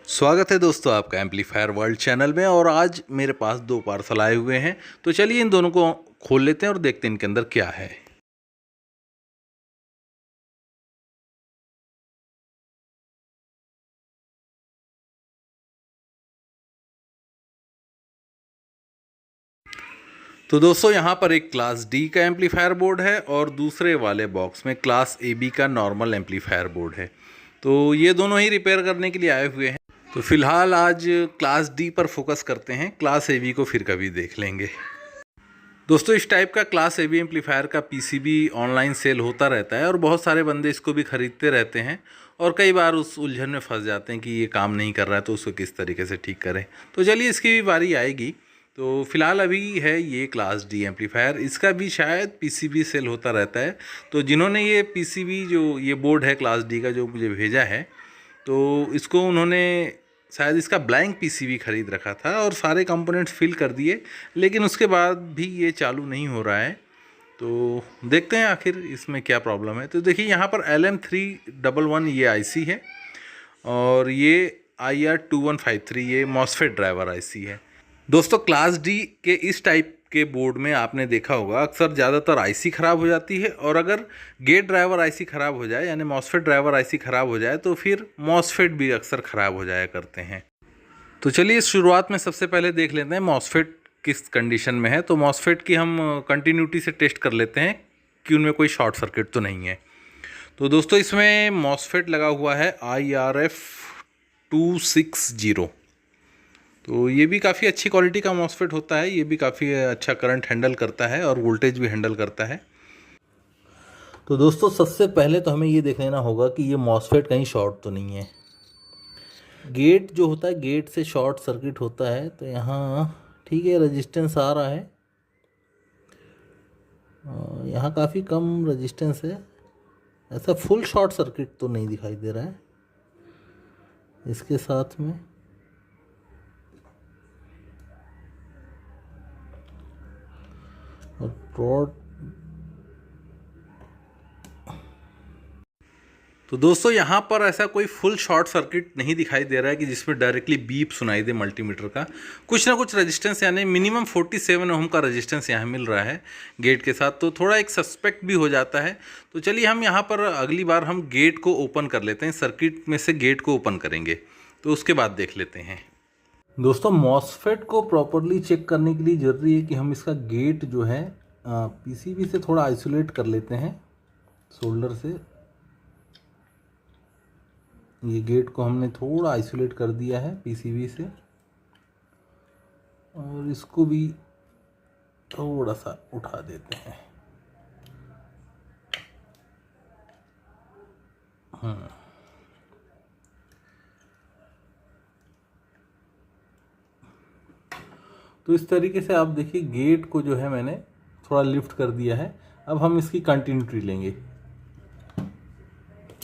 स्वागत है दोस्तों आपका एम्पलीफायर वर्ल्ड चैनल में। और आज मेरे पास दो पार्सल आए हुए हैं, तो चलिए इन दोनों को खोल लेते हैं और देखते हैं इनके अंदर क्या है। तो दोस्तों यहाँ पर एक क्लास डी का एम्पलीफायर बोर्ड है और दूसरे वाले बॉक्स में क्लास ए बी का नॉर्मल एम्पलीफायर बोर्ड है। तो ये दोनों ही रिपेयर करने के लिए आए हुए हैं। तो फिलहाल आज क्लास डी पर फोकस करते हैं, क्लास ए बी को फिर कभी देख लेंगे। दोस्तों इस टाइप का क्लास ए बी एम्पलीफायर का पीसीबी ऑनलाइन सेल होता रहता है और बहुत सारे बंदे इसको भी ख़रीदते रहते हैं और कई बार उस उलझन में फंस जाते हैं कि ये काम नहीं कर रहा है तो उसको किस तरीके से ठीक करें। तो चलिए इसकी भी बारी आएगी। तो फिलहाल अभी है ये क्लास डी एम्पलीफायर, इसका भी शायद पीसीबी सेल होता रहता है। तो जिन्होंने ये पीसीबी जो ये बोर्ड है क्लास डी का जो मुझे भेजा है, तो इसको उन्होंने शायद इसका ब्लैंक पीसीबी ख़रीद रखा था और सारे कंपोनेंट्स फिल कर दिए, लेकिन उसके बाद भी ये चालू नहीं हो रहा है। तो देखते हैं आखिर इसमें क्या प्रॉब्लम है। तो देखिए यहाँ पर LM311 ये आईसी है और ये IR2153 ये मॉसफेट ड्राइवर आईसी है। दोस्तों क्लास डी के इस टाइप के बोर्ड में आपने देखा होगा अक्सर ज़्यादातर आईसी ख़राब हो जाती है, और अगर गेट ड्राइवर आईसी ख़राब हो जाए यानी मॉसफेट ड्राइवर आईसी ख़राब हो जाए तो फिर मॉसफेट भी अक्सर ख़राब हो जाया करते हैं। तो चलिए शुरुआत में सबसे पहले देख लेते हैं मॉसफेट किस कंडीशन में है। तो मॉसफेट की हम कंटिन्यूटी से टेस्ट कर लेते हैं कि उनमें कोई शॉर्ट सर्किट तो नहीं है। तो दोस्तों इसमें मॉसफेट लगा हुआ है IRF260। तो ये भी काफ़ी अच्छी क्वालिटी का मॉसफेट होता है, ये भी काफ़ी अच्छा करंट हैंडल करता है और वोल्टेज भी हैंडल करता है। तो दोस्तों सबसे पहले तो हमें ये देख लेना होगा कि ये मॉसफेट कहीं शॉर्ट तो नहीं है। गेट जो होता है गेट से शॉर्ट सर्किट होता है, तो यहाँ ठीक है रेजिस्टेंस आ रहा है, यहाँ काफ़ी कम रेजिस्टेंस है। ऐसा फुल शॉर्ट सर्किट तो नहीं दिखाई दे रहा है इसके साथ में। और प्रोड तो दोस्तों यहाँ पर ऐसा कोई फुल शॉर्ट सर्किट नहीं दिखाई दे रहा है कि जिसमें डायरेक्टली बीप सुनाई दे मल्टीमीटर का। कुछ ना कुछ रेजिस्टेंस यानी मिनिमम 47 ओम का रेजिस्टेंस यहाँ मिल रहा है गेट के साथ, तो थोड़ा एक सस्पेक्ट भी हो जाता है। तो चलिए हम यहाँ पर अगली बार हम गेट को ओपन कर लेते हैं, सर्किट में से गेट को ओपन करेंगे तो उसके बाद देख लेते हैं। दोस्तों मॉसफेट को प्रॉपरली चेक करने के लिए ज़रूरी है कि हम इसका गेट जो है पीसीबी से थोड़ा आइसोलेट कर लेते हैं सोल्डर से। ये गेट को हमने थोड़ा आइसोलेट कर दिया है पीसीबी से, और इसको भी थोड़ा सा उठा देते हैं। तो इस तरीके से आप देखिए गेट को जो है मैंने थोड़ा लिफ्ट कर दिया है। अब हम इसकी कंटिन्यूटी लेंगे,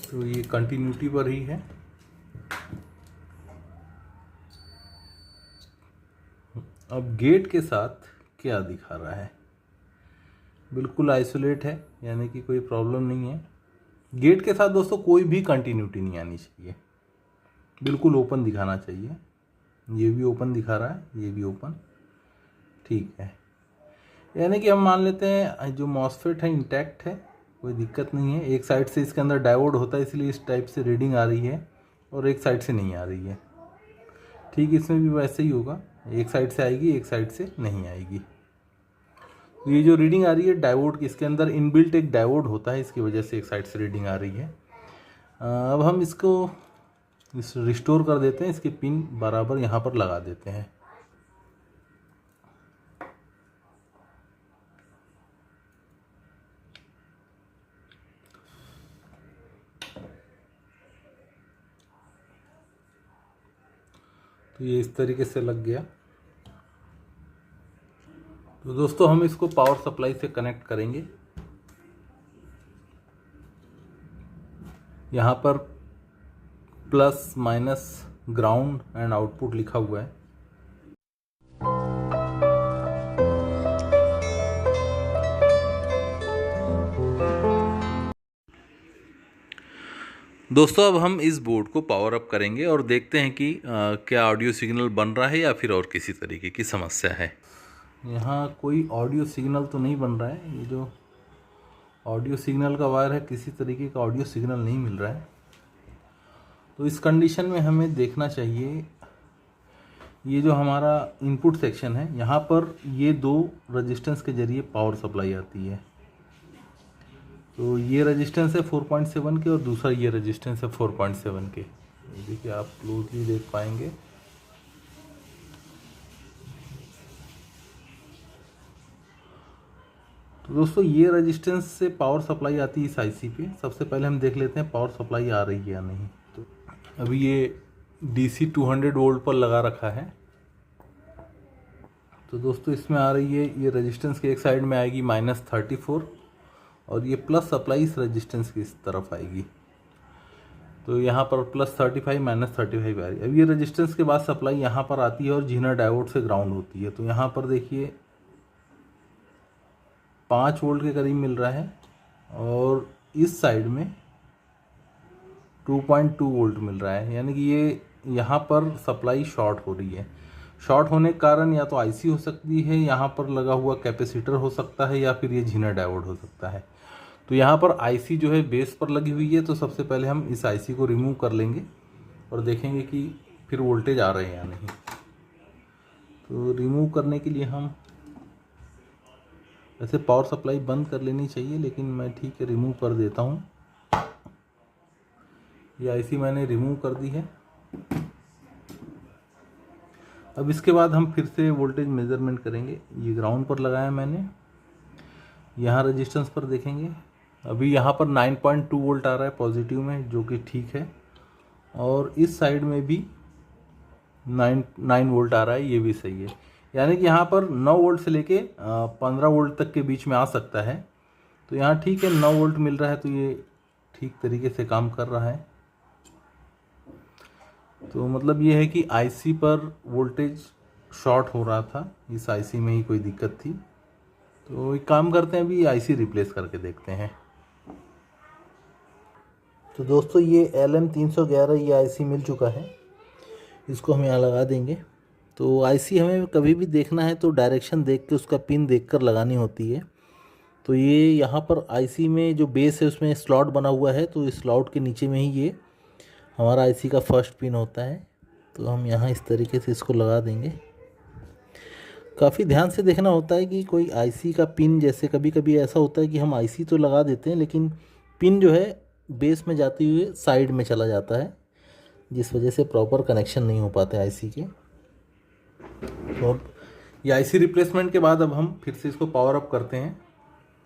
तो ये कंटिन्यूटी पर ही है। अब गेट के साथ क्या दिखा रहा है, बिल्कुल आइसोलेट है यानी कि कोई प्रॉब्लम नहीं है। गेट के साथ दोस्तों कोई भी कंटिन्यूटी नहीं आनी चाहिए, बिल्कुल ओपन दिखाना चाहिए। ये भी ओपन दिखा रहा है, ये भी ओपन, ठीक है। यानी कि हम मान लेते हैं जो मॉसफेट है इंटैक्ट है, कोई दिक्कत नहीं है। एक साइड से इसके अंदर डायोड होता है इसलिए इस टाइप से रीडिंग आ रही है और एक साइड से नहीं आ रही है। ठीक इसमें भी वैसे ही होगा, एक साइड से आएगी एक साइड से नहीं आएगी। तो ये जो रीडिंग आ रही है डायोड की, इसके अंदर इनबिल्ट एक डायोड होता है, इसकी वजह से एक साइड से रीडिंग आ रही है। अब हम इसको रिस्टोर कर देते हैं, इसके पिन बराबर यहाँ पर लगा देते हैं। तो ये इस तरीके से लग गया। तो दोस्तों हम इसको पावर सप्लाई से कनेक्ट करेंगे। यहाँ पर plus minus ground and output लिखा हुआ है। दोस्तों अब हम इस बोर्ड को पावर अप करेंगे और देखते हैं कि क्या ऑडियो सिग्नल बन रहा है या फिर और किसी तरीके की समस्या है। यहाँ कोई ऑडियो सिग्नल तो नहीं बन रहा है। ये जो ऑडियो सिग्नल का वायर है, किसी तरीके का ऑडियो सिग्नल नहीं मिल रहा है। तो इस कंडीशन में हमें देखना चाहिए, ये जो हमारा इनपुट सेक्शन है, यहाँ पर ये दो रेजिस्टेंस के जरिए पावर सप्लाई आती है। तो ये रेजिस्टेंस है 4.7 के और दूसरा ये रेजिस्टेंस है 4.7 के। देखिए आप क्लोजली देख पाएंगे। तो दोस्तों ये रेजिस्टेंस से पावर सप्लाई आती है इस आईसी पे। सबसे पहले हम देख लेते हैं पावर सप्लाई आ रही है या नहीं। तो अभी ये डीसी 200 वोल्ट पर लगा रखा है। तो दोस्तों इसमें आ रही है, ये रेजिस्टेंस के एक साइड में आएगी -34 और ये प्लस सप्लाई इस रेजिस्टेंस की इस तरफ आएगी। तो यहाँ पर +35 -35 आ रही है। अब ये रेजिस्टेंस के बाद सप्लाई यहाँ पर आती है और जीना डायोड से ग्राउंड होती है। तो यहाँ पर देखिए 5 वोल्ट के करीब मिल रहा है और इस साइड में 2.2 वोल्ट मिल रहा है, यानी कि ये यहाँ पर सप्लाई शॉर्ट हो रही है। शॉर्ट होने के कारण या तो आईसी हो सकती है, यहाँ पर लगा हुआ कैपेसिटर हो सकता है, या फिर ये जीना डायोड हो सकता है। तो यहाँ पर आईसी जो है बेस पर लगी हुई है। तो सबसे पहले हम इस आईसी को रिमूव कर लेंगे और देखेंगे कि फिर वोल्टेज आ रहे हैं या नहीं। तो रिमूव करने के लिए हम वैसे पावर सप्लाई बंद कर लेनी चाहिए, लेकिन मैं ठीक है रिमूव कर देता हूँ। ये आईसी मैंने रिमूव कर दी है। अब इसके बाद हम फिर से वोल्टेज मेज़रमेंट करेंगे। ये ग्राउंड पर लगाया मैंने, यहाँ रेजिस्टेंस पर देखेंगे। अभी यहाँ पर 9.2 वोल्ट आ रहा है पॉजिटिव में, जो कि ठीक है। और इस साइड में भी 9 वोल्ट आ रहा है, ये भी सही है। यानी कि यहाँ पर 9 वोल्ट से लेके 15 वोल्ट तक के बीच में आ सकता है। तो यहाँ ठीक है, 9 वोल्ट मिल रहा है, तो ये ठीक तरीके से काम कर रहा है। तो मतलब ये है कि आईसी पर वोल्टेज शॉर्ट हो रहा था, इस आईसी में ही कोई दिक्कत थी। तो एक काम करते हैं, अभी आईसी रिप्लेस करके देखते हैं। तो दोस्तों ये LM311 ये आईसी मिल चुका है, इसको हम यहाँ लगा देंगे। तो आईसी हमें कभी भी देखना है तो डायरेक्शन देख के उसका पिन देखकर लगानी होती है। तो ये यहाँ पर आईसी में जो बेस है उसमें स्लॉट बना हुआ है, तो इस स्लॉट के नीचे में ही ये हमारा आईसी का फर्स्ट पिन होता है। तो हम यहाँ इस तरीके से इसको लगा देंगे। काफ़ी ध्यान से देखना होता है कि कोई आईसी का पिन, जैसे कभी कभी ऐसा होता है कि हम आईसी तो लगा देते हैं लेकिन पिन जो है बेस में जाते हुए साइड में चला जाता है, जिस वजह से प्रॉपर कनेक्शन नहीं हो पाते आईसी के। तो अब ये आईसी रिप्लेसमेंट के बाद अब हम फिर से इसको पावर अप करते हैं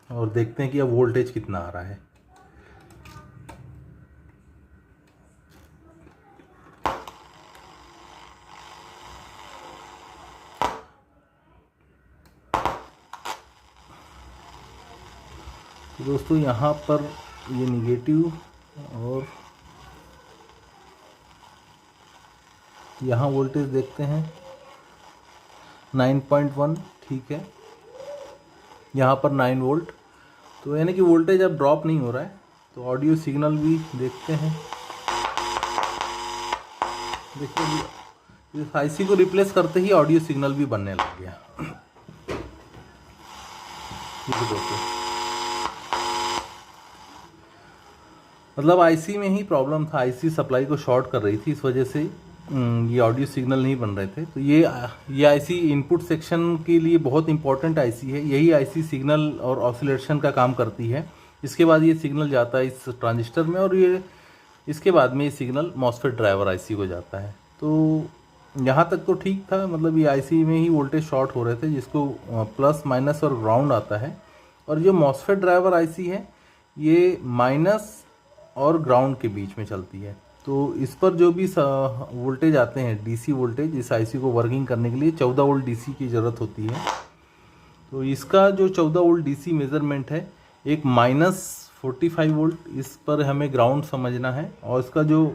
और देखते हैं कि अब वोल्टेज कितना आ रहा है। तो दोस्तों यहाँ पर ये निगेटिव और यहाँ वोल्टेज देखते हैं 9.1, ठीक है। यहाँ पर 9 वोल्ट, तो यानी कि वोल्टेज अब ड्रॉप नहीं हो रहा है। तो ऑडियो सिग्नल भी देखते हैं। देखिए इस आईसी को रिप्लेस करते ही ऑडियो सिग्नल भी बनने लग गया। दोस्तों मतलब आईसी में ही प्रॉब्लम था, आईसी सप्लाई को शॉर्ट कर रही थी, इस वजह से ये ऑडियो सिग्नल नहीं बन रहे थे। तो ये आईसी इनपुट सेक्शन के लिए बहुत इंपॉर्टेंट आईसी है। यही आईसी सिग्नल और ऑसिलेशन का काम करती है। इसके बाद ये सिग्नल जाता है इस ट्रांजिस्टर में और ये इसके बाद में ये सिग्नल मॉसफेट ड्राइवर आईसी को जाता है। तो यहाँ तक तो ठीक था, मतलब ये आईसी में ही वोल्टेज शॉर्ट हो रहे थे, जिसको प्लस माइनस और ग्राउंड आता है। और जो मॉसफेट ड्राइवर आईसी है ये माइनस और ग्राउंड के बीच में चलती है। तो इस पर जो भी वोल्टेज आते हैं डीसी वोल्टेज, इस आईसी को वर्किंग करने के लिए 14 वोल्ट डीसी की ज़रूरत होती है। तो इसका जो 14 वोल्ट डीसी मेज़रमेंट है, एक -45 वोल्ट, इस पर हमें ग्राउंड समझना है। और इसका जो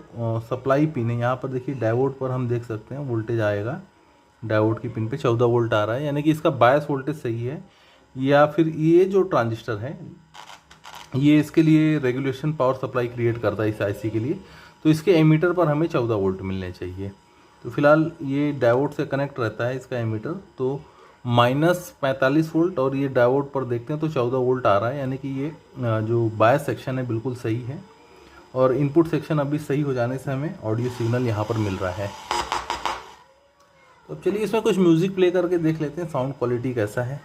सप्लाई पिन है, यहाँ पर देखिए डायोड पर हम देख सकते हैं वोल्टेज आएगा, डायोड की पिन पे 14 वोल्ट आ रहा है, यानी कि इसका बायस वोल्टेज सही है। या फिर ये जो ट्रांजिस्टर है ये इसके लिए रेगुलेशन पावर सप्लाई क्रिएट करता है इस आईसी के लिए। तो इसके एमीटर पर हमें 14 वोल्ट मिलने चाहिए। तो फिलहाल ये डायोड से कनेक्ट रहता है इसका एमीटर, तो -45 वोल्ट, और ये डायोड पर देखते हैं तो 14 वोल्ट आ रहा है, यानी कि ये जो बायस सेक्शन है बिल्कुल सही है, और इनपुट सेक्शन अभी सही हो जाने से हमें ऑडियो सिग्नल यहाँ पर मिल रहा है। तो अब चलिए इसमें कुछ म्यूज़िक प्ले करके देख लेते हैं साउंड क्वालिटी कैसा है।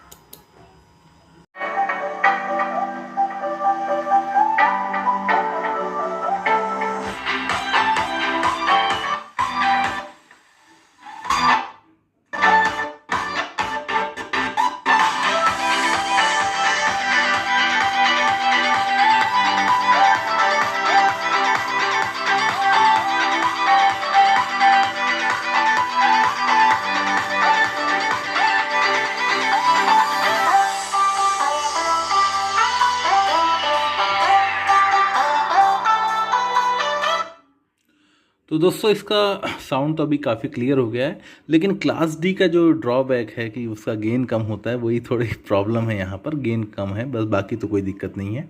तो दोस्तों इसका साउंड तो अभी काफ़ी क्लियर हो गया है, लेकिन क्लास डी का जो ड्रॉबैक है कि उसका गेन कम होता है, वही थोड़ी प्रॉब्लम है। यहाँ पर गेन कम है बस, बाकी तो कोई दिक्कत नहीं है,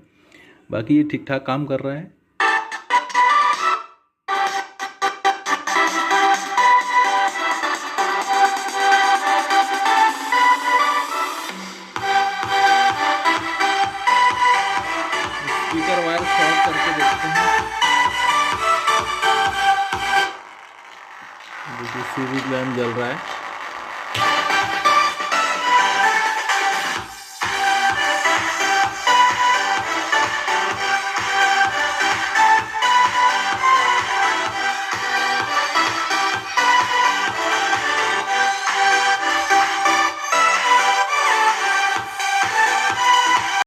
बाकी ये ठीक ठाक काम कर रहा है। स्पीकर वायर शॉर्ट करके देखते हैं। देखिए सीरीज लैम्प जल रहा है।